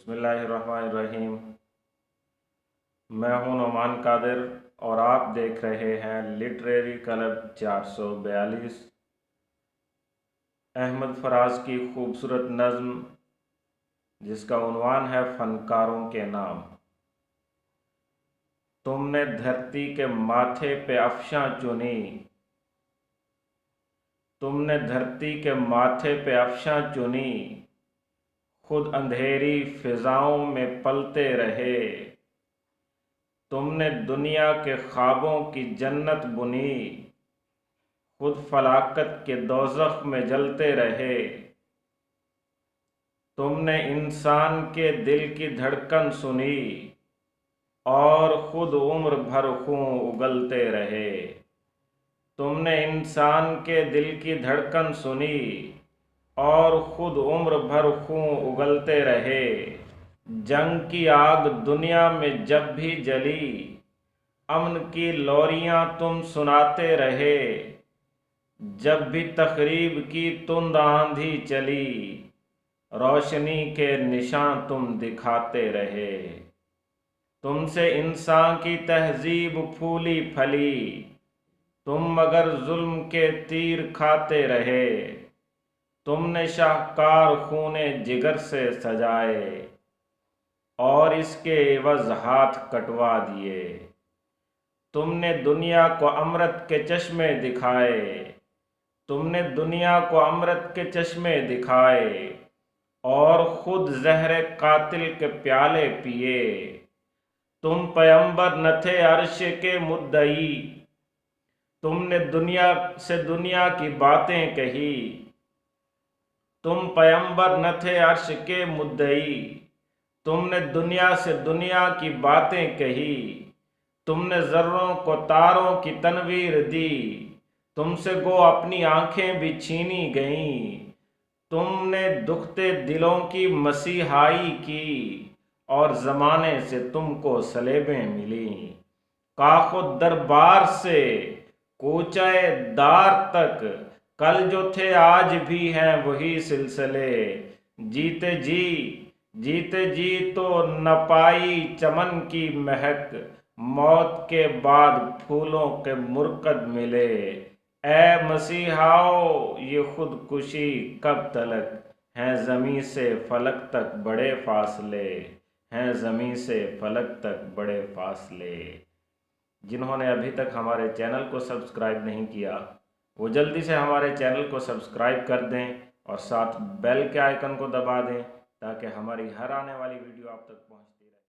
बिस्मिल्लाहिर्रहमानिर्रहीम। मैं हूं नुमान कादिर और आप देख रहे हैं लिटरेरी क्लब 442। अहमद फराज की खूबसूरत नज़्म जिसका उन्वान है फनकारों के नाम। तुमने धरती के माथे पे अफशां चुनी, तुमने धरती के माथे पे अफशां चुनी, खुद अंधेरी फिजाओं में पलते रहे। तुमने दुनिया के ख्वाबों की जन्नत बुनी, खुद फलाकत के दोज़ख में जलते रहे। तुमने इंसान के दिल की धड़कन सुनी और खुद उम्र भर खून उगलते रहे। तुमने इंसान के दिल की धड़कन सुनी और खुद उम्र भर खून उगलते रहे। जंग की आग दुनिया में जब भी जली, अमन की लोरियां तुम सुनाते रहे। जब भी तकरीब की तुंद आंधी चली, रोशनी के निशान तुम दिखाते रहे। तुमसे इंसान की तहजीब फूली फली, तुम मगर जुल्म के तीर खाते रहे। तुमने शाहकार खूने जिगर से सजाए और इसके एवज हाथ कटवा दिए। तुमने दुनिया को अमृत के चश्मे दिखाए, तुमने दुनिया को अमृत के चश्मे दिखाए और खुद जहर कातिल के प्याले पिए। तुम पैगंबर न थे अर्श के मुद्दई, तुमने दुनिया से दुनिया की बातें कही। तुम पैगंबर न थे अर्श के मुद्दई, तुमने दुनिया से दुनिया की बातें कही। तुमने जर्रों को तारों की तनवीर दी, तुमसे गो अपनी आंखें भी छीनी गईं। तुमने दुखते दिलों की मसीहाई की और ज़माने से तुमको सलेबें मिली। काखुद दरबार से कूचाए दार तक कल जो थे आज भी हैं वही सिलसिले। जीते जी तो न पाई चमन की महक, मौत के बाद फूलों के मुर्कद मिले। ए मसीहाओ ये खुदकुशी कब तलक, हैं ज़मीं से फलक तक बड़े फासले, हैं ज़मीं से फलक तक बड़े फासले। जिन्होंने अभी तक हमारे चैनल को सब्सक्राइब नहीं किया वो जल्दी से हमारे चैनल को सब्सक्राइब कर दें और साथ बेल के आइकन को दबा दें ताकि हमारी हर आने वाली वीडियो आप तक पहुंचती